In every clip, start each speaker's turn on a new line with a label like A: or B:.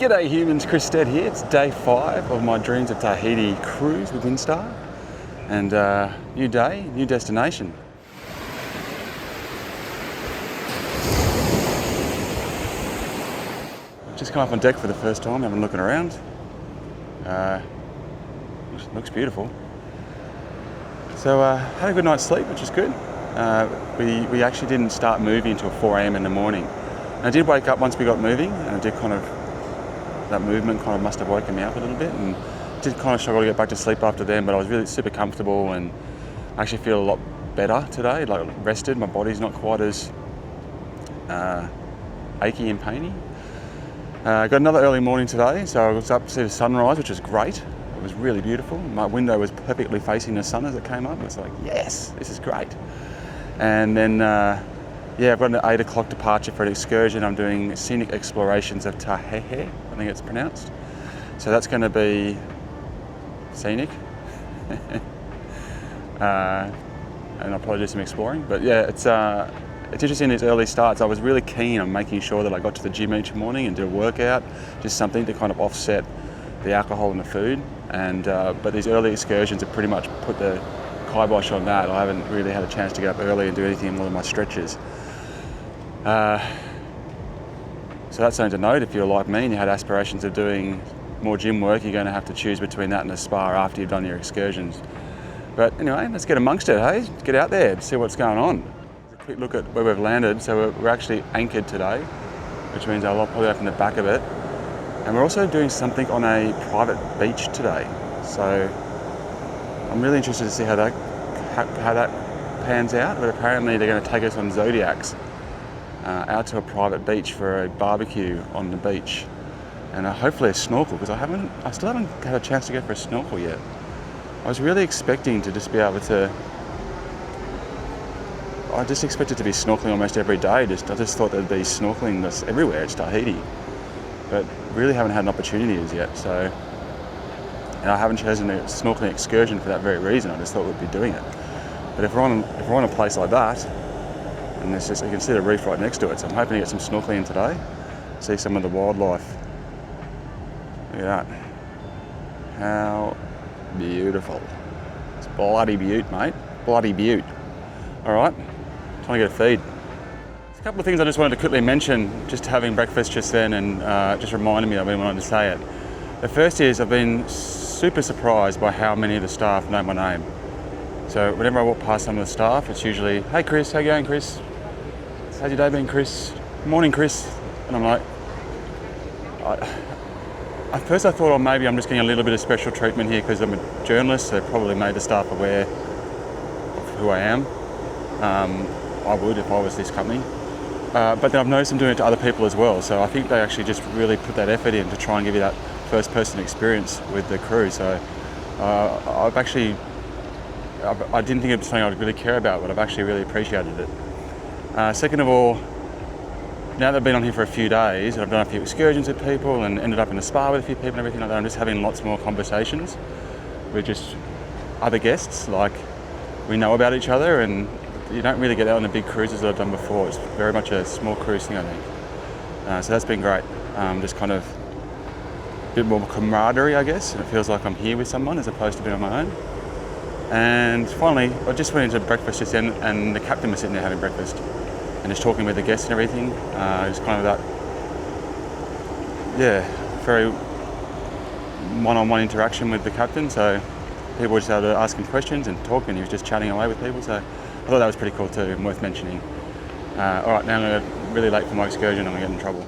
A: G'day humans, Chris Stead here. It's day 5 of my Dreams of Tahiti cruise with Windstar. And new day, new destination. Just come up on deck for the first time, having a looking around. Looks beautiful. So had a good night's sleep, which is good. We actually didn't start moving until 4 AM in the morning. And I did wake up once we got moving, and I did that movement kind of must have woken me up a little bit, and did kind of struggle to get back to sleep after then, but I was really super comfortable and I actually feel a lot better today, like rested. My body's not quite as achy and painy. Got another early morning today, so I was up to see the sunrise, which was great. It was really beautiful. My window was perfectly facing the sun as it came up. It was like, yes, this is great. And then, I've got an 8 o'clock departure for an excursion. I'm doing Scenic Explorations of Taha'a, I think it's pronounced. So that's going to be scenic. And I'll probably do some exploring. But yeah, it's interesting, these early starts. I was really keen on making sure that I got to the gym each morning and did a workout, just something to kind of offset the alcohol and the food. And but these early excursions have pretty much put the kibosh on that. I haven't really had a chance to get up early and do anything more than my stretches. So that's something to note. If you're like me and you had aspirations of doing more gym work, you're going to have to choose between that and a spa after you've done your excursions. But anyway, let's get amongst it, hey? Get out there and see what's going on. A quick look at where we've landed. So we're actually anchored today, which means I'll probably open the back of it. And we're also doing something on a private beach today. So I'm really interested to see how that pans out. But apparently they're going to take us on Zodiacs out to a private beach for a barbecue on the beach, and hopefully a snorkel, because I still haven't had a chance to go for a snorkel yet. I was really expecting to just be able to. I just expected to be snorkeling almost every day. I just thought there'd be snorkeling that's everywhere. It's Tahiti, but really haven't had an opportunity as yet. So, and I haven't chosen a snorkeling excursion for that very reason. I just thought we'd be doing it. But if we're on a place like that, and there's just, you can see the reef right next to it, so I'm hoping to get some snorkeling in today, see some of the wildlife. Look at that. How beautiful. It's bloody beaut, mate. Bloody beaut. All right, trying to get a feed. There's a couple of things I just wanted to quickly mention, just having breakfast just then, and just reminded me I've been wanting to say it. The first is I've been super surprised by how many of the staff know my name. So whenever I walk past some of the staff, it's usually, "Hey Chris, how you going, Chris? How's your day been, Chris? Morning, Chris." And I'm like, at first I thought, maybe I'm just getting a little bit of special treatment here because I'm a journalist, so they probably made the staff aware of who I am. I would if I was this company. But then I've noticed them doing it to other people as well. So I think they actually just really put that effort in to try and give you that first person experience with the crew. So I didn't think it was something I'd really care about, but I've actually really appreciated it. Second of all, now that I've been on here for a few days, I've done a few excursions with people and ended up in a spa with a few people and everything like that. I'm just having lots more conversations with just other guests. Like, we know about each other, and you don't really get that on the big cruises that I've done before. It's very much a small cruise thing, I think. So that's been great. Just kind of a bit more camaraderie, I guess, and it feels like I'm here with someone as opposed to being on my own. And finally, I just went into breakfast just then, and the captain was sitting there having breakfast and just talking with the guests and everything. Just kind of that, very one-on-one interaction with the captain. So people were just able to ask him questions and talk, and he was just chatting away with people. So I thought that was pretty cool too, and worth mentioning. All right, now I'm really late for my excursion. I'm going to get in trouble.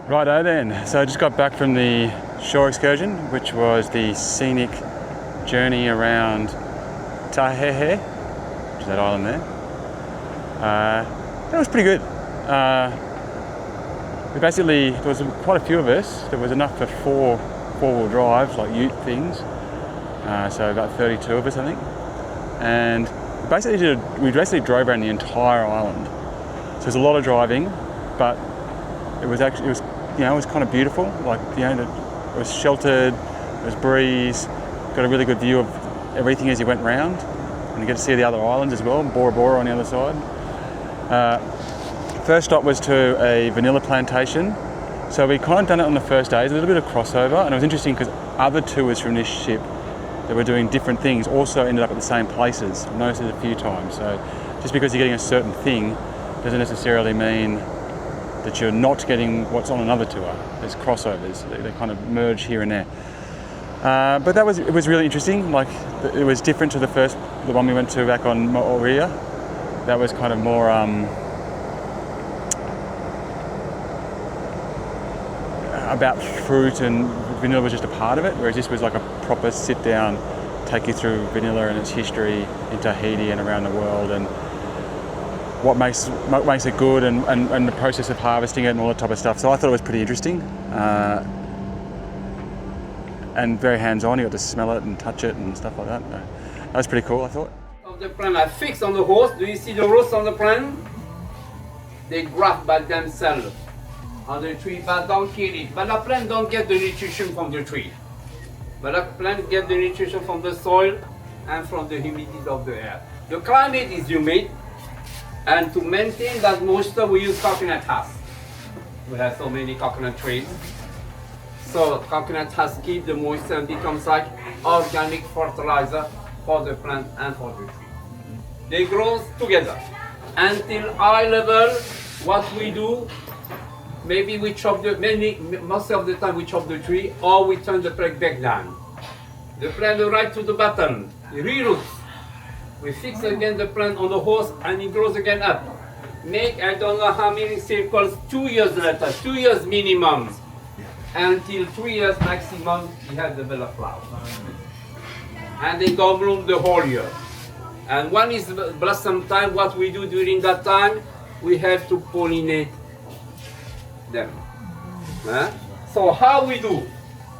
A: Righto then, so I just got back from the shore excursion, which was the scenic journey around Taha'a, is that island there. That was pretty good. There was quite a few of us. There was enough for four-wheel drives, like ute things. So about 32 of us, I think. And we basically drove around the entire island. So there's a lot of driving, but it was kind of beautiful. Like, it was sheltered, it was breeze, got a really good view of everything as you went round, and you get to see the other islands as well, Bora Bora on the other side. First stop was to a vanilla plantation. So we kind of done it on the first day. It's a little bit of crossover, and it was interesting because other tours from this ship that were doing different things also ended up at the same places. I've noticed it a few times. So just because you're getting a certain thing doesn't necessarily mean that you're not getting what's on another tour. There's crossovers. They kind of merge here and there. But it was really interesting. Like, it was different to the one we went to back on Mahaea. That was kind of more about fruit, and vanilla was just a part of it, whereas this was like a proper sit down, take you through vanilla and its history in Tahiti and around the world, and what makes it good, and the process of harvesting it and all that type of stuff. So I thought it was pretty interesting, and very hands-on. You got to smell it and touch it and stuff like that. That was pretty cool, I thought.
B: Of the plant are fixed on the horse. Do you see the roots on the plant? They graft by themselves on the tree, but don't kill it. But the plant don't get the nutrition from the tree. But the plant get the nutrition from the soil and from the humidity of the air. The climate is humid, and to maintain that moisture we use coconut husk. We have so many coconut trees. So coconut husk keep the moisture and becomes like organic fertilizer for the plant and for the tree. They grow together until eye level. What we do, maybe we chop most of the time we chop the tree, or we turn the plant back down. The plant right to the bottom, re-roots. We fix again the plant on the horse and it grows again up. Make, I don't know how many circles, 2 years later, 2 years minimum, until 3 years maximum, we have developed flowers. And they don't bloom the whole year. And when is blossom time, what we do during that time, we have to pollinate them. So how we do?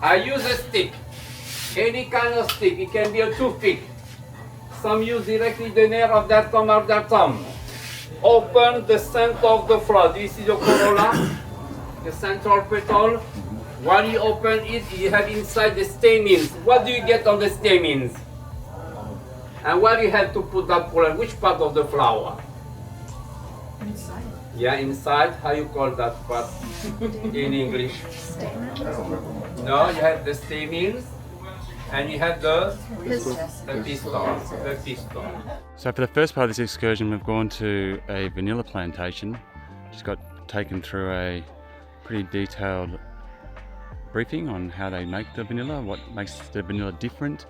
B: I use a stick, any kind of stick. It can be a toothpick. Some use directly the nail of their thumb or their thumb. Open the center of the flower. Do you see the corolla? The central petal. While you open it, you have inside the stamens. What do you get on the stamens? And where you have to put that pollen? Which part of the flower?
C: Inside.
B: Yeah, inside. How you call that part in English? No, you have the stamens, and you have the pistil.
A: So for the first part of this excursion, we've gone to a vanilla plantation. Just got taken through a pretty detailed briefing on how they make the vanilla, what makes the vanilla different.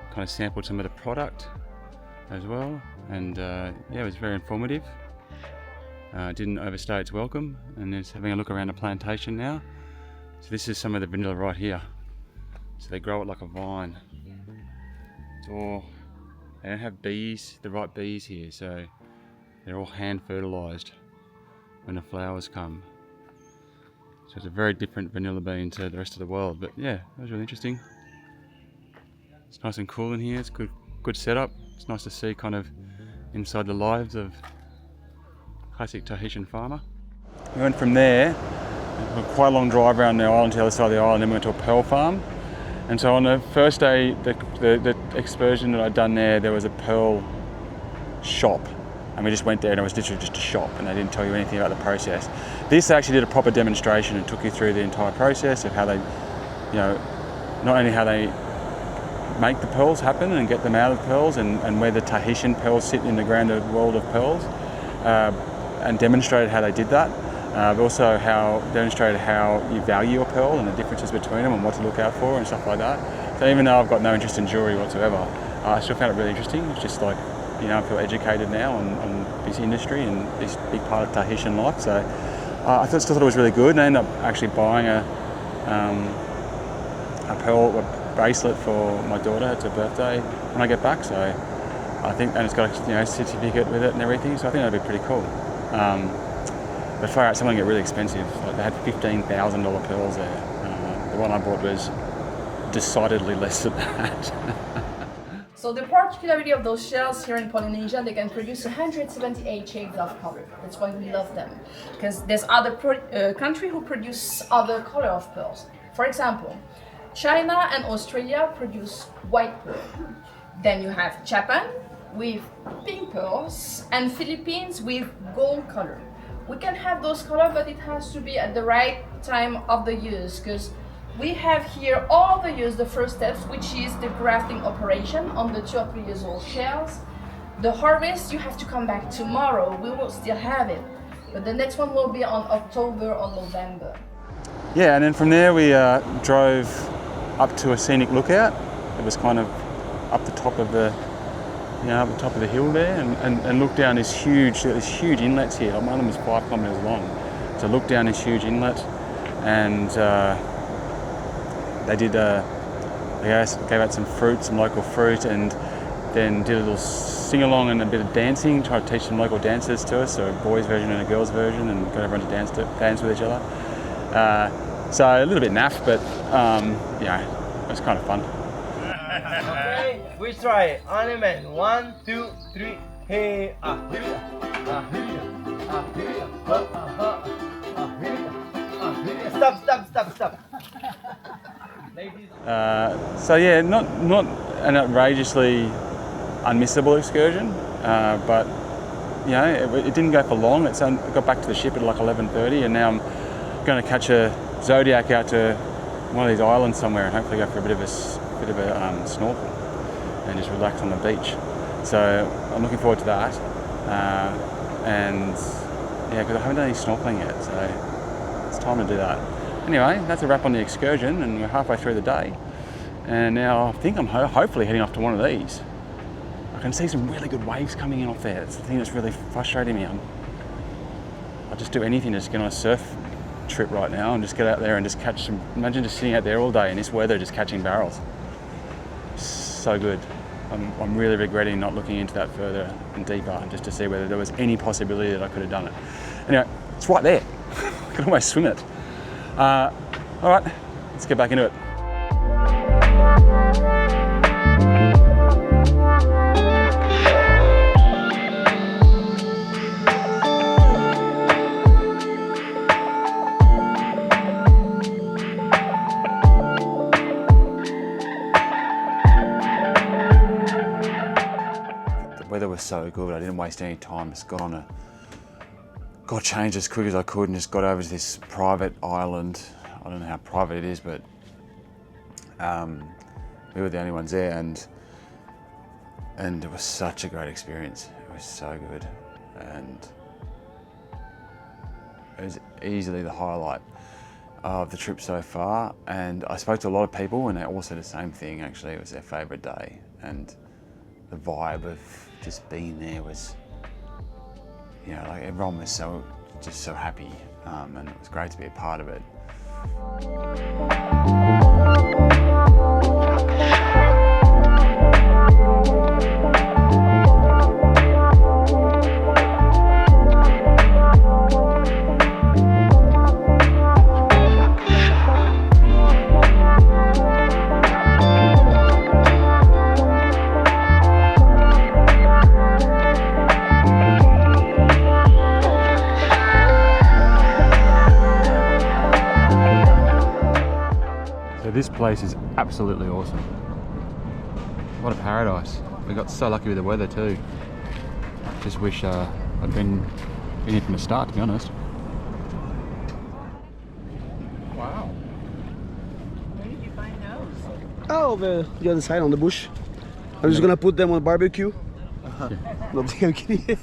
A: Kind of sampled some of the product as well, and yeah, it was very informative. Didn't overstay its welcome, and just having a look around the plantation now. So this is some of the vanilla right here. So they grow it like a vine. It's all, they don't have bees, the right bees here, so they're all hand fertilised when the flowers come. So it's a very different vanilla bean to the rest of the world, but yeah, it was really interesting. It's nice and cool in here, it's good setup. It's nice to see kind of inside the lives of classic Tahitian farmer. We went from there, quite a long drive around the island to the other side of the island, then we went to a pearl farm. And so on the first day, the excursion that I'd done there was a pearl shop. And we just went there and it was literally just a shop and they didn't tell you anything about the process. This actually did a proper demonstration and took you through the entire process of how they, not only how they make the pearls happen and get them out of pearls and where the Tahitian pearls sit in the grander world of pearls, and demonstrated how they did that, but also demonstrated how you value a pearl and the differences between them and what to look out for and stuff like that. So even though I've got no interest in jewellery whatsoever, I still found it really interesting. It's just like, I feel educated now on this industry and this big part of Tahitian life. So I still thought it was really good, and I ended up actually buying a pearl bracelet for my daughter. It's her birthday when I get back. So I think, and it's got a certificate with it and everything, so I think that'd be pretty cool. But far out, some of them get really expensive. Like they had $15,000 pearls there. The one I bought was decidedly less than that.
C: So the particularity of those shells here in Polynesia, they can produce 178 shades of color. That's why we love them. Because there's other countries who produce other color of pearls. For example, China and Australia produce white pearl. Then you have Japan with pink pearls and Philippines with gold color. We can have those colors, but it has to be at the right time of the use, because we have here all the use, the first steps, which is the grafting operation on the 2 or 3 years old shells. The harvest, you have to come back tomorrow. We will still have it, but the next one will be on October or November.
A: Yeah, and then from there we drove up to a scenic lookout. It was kind of up the top of the hill there, and look down this huge inlets here. One of them is 5 kilometres long. So look down this huge inlet, and they gave out some fruit, some local fruit, and then did a little sing-along and a bit of dancing, tried to teach some local dances to us, so a boys version and a girls version, and got everyone to dance with each other. So a little bit naff, but it was kind of fun.
D: Okay, we try ornament. 1, 2, 3. Hey, Stop.
A: So yeah, not an outrageously unmissable excursion, but it didn't go for long. I got back to the ship at like 11:30, and now I'm going to catch a Zodiac out to one of these islands somewhere, and hopefully go for a bit of a snorkel and just relax on the beach. So I'm looking forward to that, and because I haven't done any snorkeling yet, so it's time to do that. Anyway, that's a wrap on the excursion, and we're halfway through the day, and now I think I'm hopefully heading off to one of these. I can see some really good waves coming in off there. It's the thing that's really frustrating me. I'll just do anything to just get on a surf trip right now and just get out there and just catch some. Imagine just sitting out there all day in this weather just catching barrels. So good. I'm really regretting not looking into that further and deeper, just to see whether there was any possibility that I could have done it. Anyway, it's right there. I could almost swim it. All right, let's get back into it. The weather was so good, I didn't waste any time. Just got changed as quick as I could and just got over to this private island. I don't know how private it is, but we were the only ones there, and it was such a great experience. It was so good, and it was easily the highlight of the trip so far. And I spoke to a lot of people, and they all said the same thing. Actually, it was their favourite day, and the vibe of just being there was, like everyone was so happy, and it was great to be a part of it. This place is absolutely awesome. What a paradise. We got so lucky with the weather too. Just wish I'd been here from the start, to be honest.
C: Wow. Where did you find those?
E: Oh, over the other side on the bush. I'm just gonna put them on barbecue. No, I'm kidding.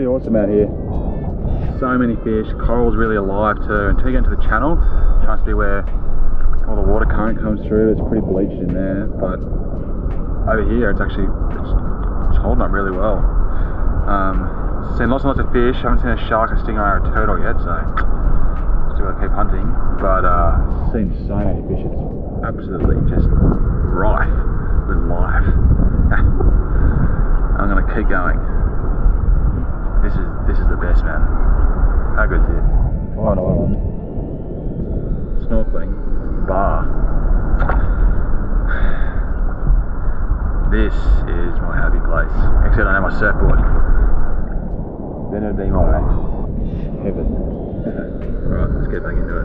A: pretty awesome out here. So many fish, coral's really alive too. Until you get into the channel, it tries to be where all the water current comes through. It's pretty bleached in there, but over here it's actually it's holding up really well. Seen lots and lots of fish. Haven't seen a shark, a stingray, or a turtle yet, so still gotta keep hunting. But seen so many fish. It's absolutely just rife with life. I'm gonna keep going. This is the best, man. How good is this? Fine Island. Snorkeling. Bar. This is my happy place. Except I don't have my surfboard. Then it'd be my heaven. Alright, let's get back into it.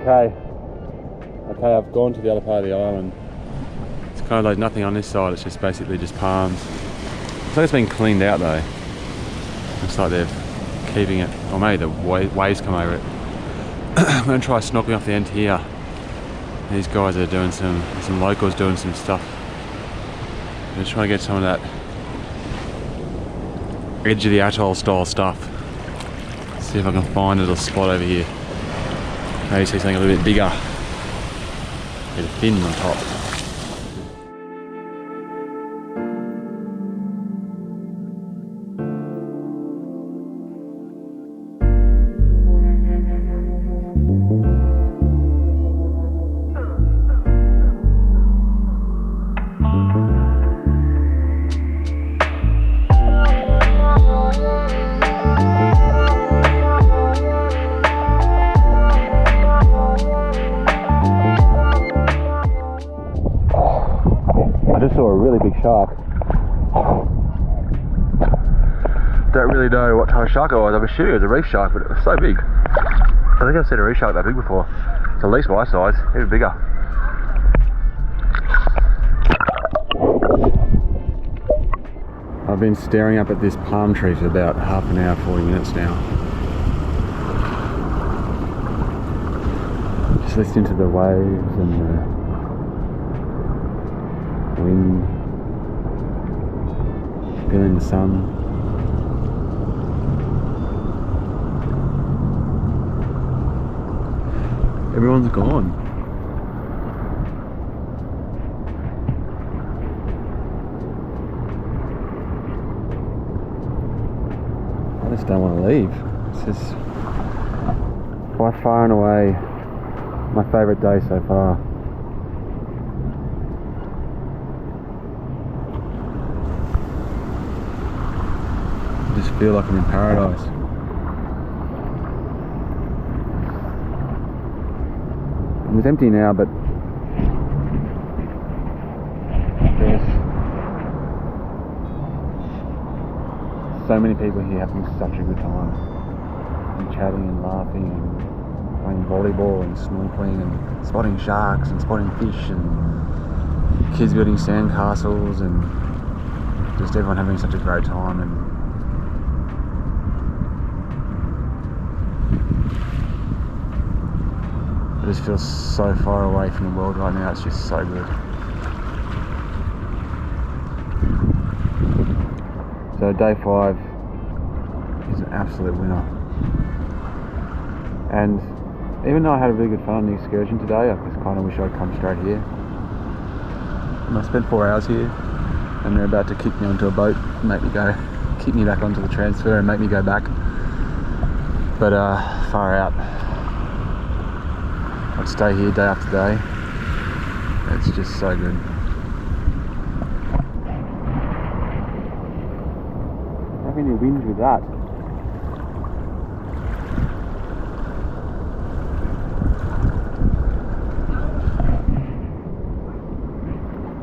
A: Okay, I've gone to the other part of the island. It's kind of like nothing on this side, it's just basically just palms. Looks like it's been cleaned out though. Looks like they're keeping it, or maybe the waves come over it. I'm going to try snorkeling off the end here. These guys are doing some locals doing some stuff. I'm just trying to get some of that edge of the atoll style stuff. See if I can find a little spot over here. Maybe see something a little bit bigger. With a fin on top. Shark. Don't really know what type of shark it was. I'm assuming it was a reef shark, but it was so big. I think I've seen a reef shark that big before. It's at least my size, even bigger. I've been staring up at this palm tree for about half an hour, 40 minutes now. Just listening to the waves and the wind. Feeling the sun. Everyone's gone. I just don't want to leave. This is by far and away my favourite day so far. I just feel like I'm in paradise. It's empty now, but there's so many people here having such a good time and chatting and laughing and playing volleyball and snorkeling and spotting sharks and spotting fish and kids building sand castles and just everyone having such a great time. And I just feel so far away from the world right now. It's just so good. So day 5 is an absolute winner. And even though I had a really good fun on the excursion today, I just kind of wish I'd come straight here. And I spent 4 hours here and they're about to kick me onto a boat, make me go, kick me back onto the transfer and make me go back. But far out. I'd stay here day after day. It's just so good. How can you whinge with that?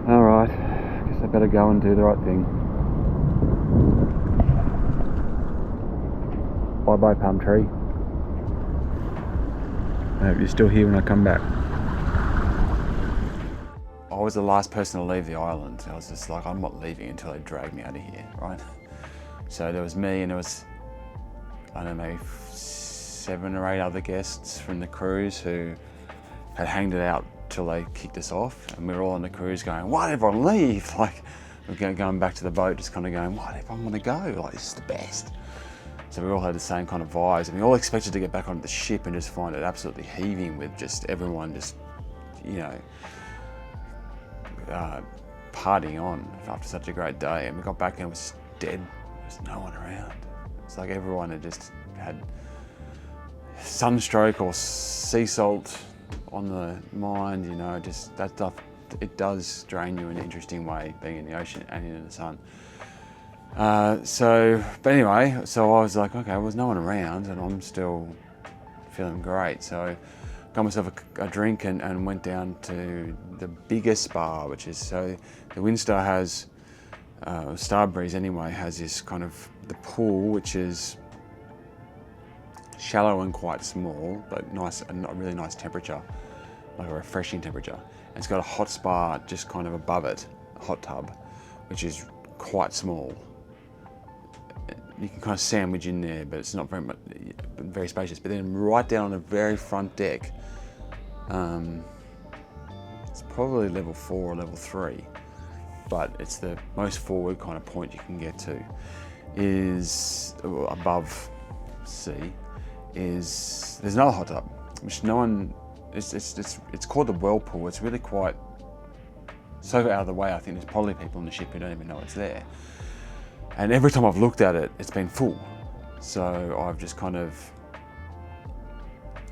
A: Alright, guess I better go and do the right thing. Bye bye palm tree. I hope you're still here when I come back. I was the last person to leave the island. I was just like, I'm not leaving until they drag me out of here, right? So there was me and there was, I don't know, maybe 7 or 8 other guests from the cruise who had hanged it out till they kicked us off, and we were all on the cruise going, why did everyone leave? Like, we're going back to the boat, just kind of going, why did everyone want to go? Like, this is the best. So we all had the same kind of vibes, and we all expected to get back onto the ship and just find it absolutely heaving with just everyone just, you know, partying on after such a great day. And we got back and it was dead. There was no one around. It's like everyone had just had sunstroke or sea salt on the mind, you know, just that stuff. It does drain you in an interesting way, being in the ocean and in the sun. But anyway, so I was like, okay, well, there's no one around and I'm still feeling great. So got myself a drink and went down to the biggest spa, which is, so the Windstar has, Starbreeze anyway, has this kind of, the pool, which is shallow and quite small, but nice, a really nice temperature, like a refreshing temperature. And it's got a hot spa just kind of above it, a hot tub, which is quite small. You can kind of sandwich in there, but it's not very spacious. But then right down on the very front deck, it's probably level 4 or level 3, but it's the most forward kind of point you can get to, is above sea. Is there's another hot tub, which no one, it's called the whirlpool. It's really quite so out of the way. I think there's probably people on the ship who don't even know it's there. And every time I've looked at it, it's been full. So I've just kind of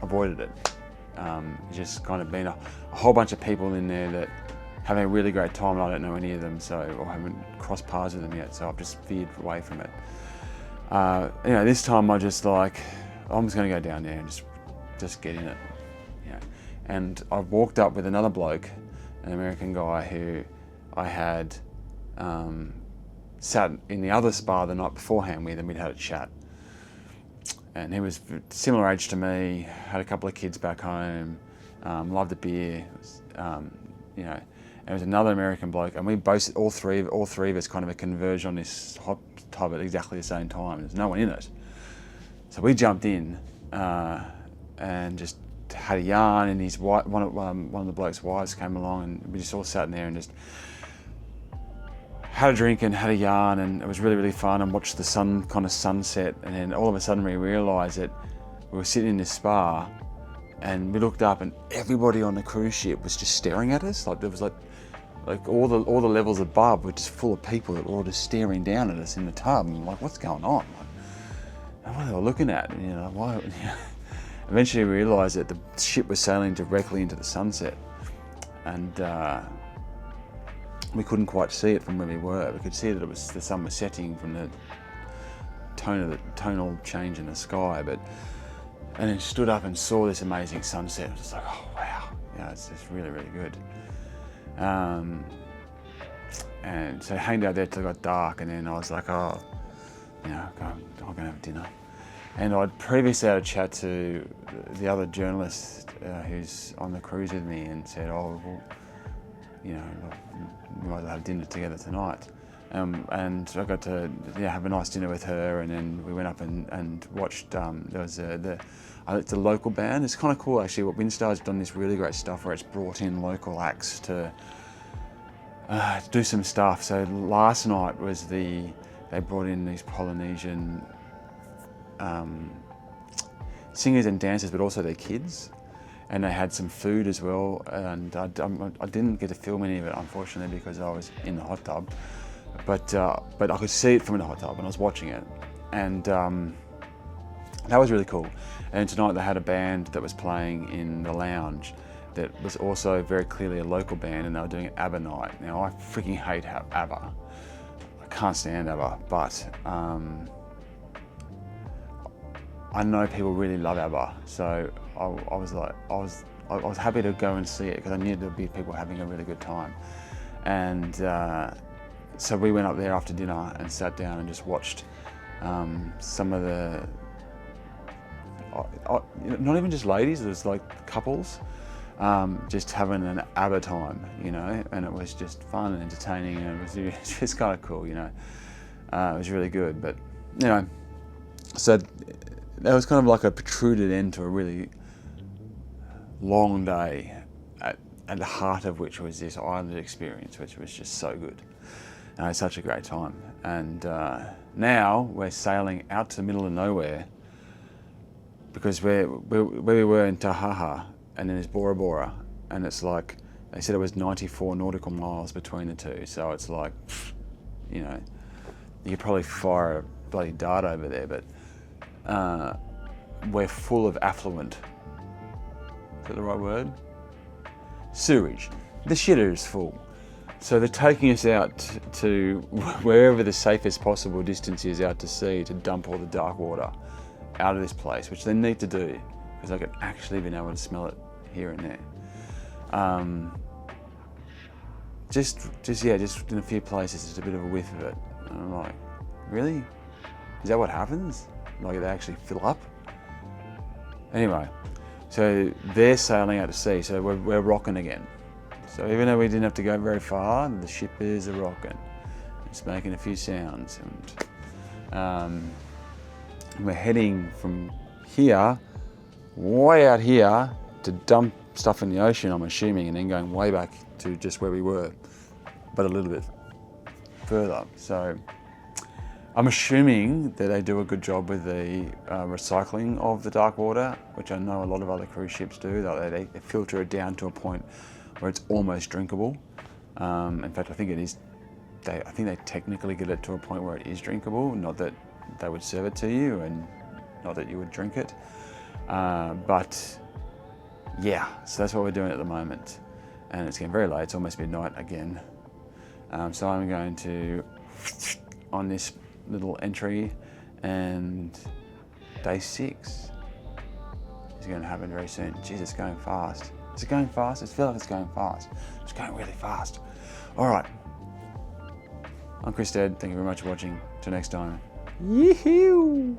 A: avoided it. Just kind of been a whole bunch of people in there that having a really great time, and I don't know any of them, so I haven't crossed paths with them yet, so I've just veered away from it. You know, this time I just like, I'm just going to go down there and just get in it, you know. And I walked up with another bloke, an American guy who I had sat in the other spa the night beforehand with, and we'd had a chat. And he was similar age to me, had a couple of kids back home, loved a beer, you know. And there was another American bloke, and we both, all three of us, kind of converged on this hot tub at exactly the same time. There's no one in it. So we jumped in and just had a yarn, and his wife, one of the bloke's wives came along, and we just all sat in there and just had a drink and had a yarn, and it was really, really fun, and watched the sun kind of sunset. And then all of a sudden we realised that we were sitting in this spa, and we looked up, and everybody on the cruise ship was just staring at us. Like there was like all the levels above were just full of people that were all just staring down at us in the tub. And I'm like, what's going on? Like, what are they all looking at? You know, why? You know. Eventually we realised that the ship was sailing directly into the sunset, and we couldn't quite see it from where we were. We could see that the sun was setting from the tonal change in the sky, and then stood up and saw this amazing sunset. I was just like, oh wow, yeah, it's really, really good. And so I hanged out there till it got dark, and then I was like, oh, you know, I'm going to have dinner. And I'd previously had a chat to the other journalist who's on the cruise with me, and said, oh, well, you know, we might have dinner together tonight. And I got to have a nice dinner with her, and then we went up and watched, there was it's a local band. It's kind of cool actually, what Windstar's done this really great stuff where it's brought in local acts to do some stuff. So last night was they brought in these Polynesian singers and dancers, but also their kids. And they had some food as well, and I didn't get to film any of it, unfortunately, because I was in the hot tub. But I could see it from the hot tub, and I was watching it, and that was really cool. And tonight they had a band that was playing in the lounge that was also very clearly a local band, and they were doing an ABBA night. Now I freaking hate ABBA. I can't stand ABBA, but I know people really love ABBA, so I was happy to go and see it because I knew there'd be people having a really good time. And so we went up there after dinner and sat down and just watched some of the. not even just ladies, there's like couples, just having an ABBA time, you know, and it was just fun and entertaining, and it was just kind of cool, you know. It was really good, but, you know, so that was kind of like a protruded end to a really long day, at the heart of which was this island experience, which was just so good. And I had such a great time. And now we're sailing out to the middle of nowhere, because where we were in Tahaa, and then there's Bora Bora, and it's like, they said it was 94 nautical miles between the two, so it's like, you know, you could probably fire a bloody dart over there, but we're full of affluent. Is that the right word? Sewage. The shitter is full. So they're taking us out to wherever the safest possible distance is out to sea to dump all the dark water out of this place, which they need to do, because I could actually been able to smell it here and there. Just in a few places, just a bit of a whiff of it. And I'm like, really? Is that what happens? Like, they actually fill up? Anyway, so they're sailing out to sea, so we're rocking again. So even though we didn't have to go very far, the ship is a rocking. It's making a few sounds. And we're heading from here, way out here, to dump stuff in the ocean, I'm assuming, and then going way back to just where we were, but a little bit further. So I'm assuming that they do a good job with the recycling of the dark water, which I know a lot of other cruise ships do. They filter it down to a point where it's almost drinkable. In fact, I think it is. I think they technically get it to a point where it is drinkable, not that they would serve it to you and not that you would drink it. But yeah, so that's what we're doing at the moment. And it's getting very late, it's almost midnight again. So I'm going to, on this little entry, and day 6 is going to happen very soon. Jeez, it's going fast. Is it going fast? I feel like it's going fast. It's going really fast. All right. I'm Chris Dead. Thank you very much for watching. Till next time. Yee-hoo!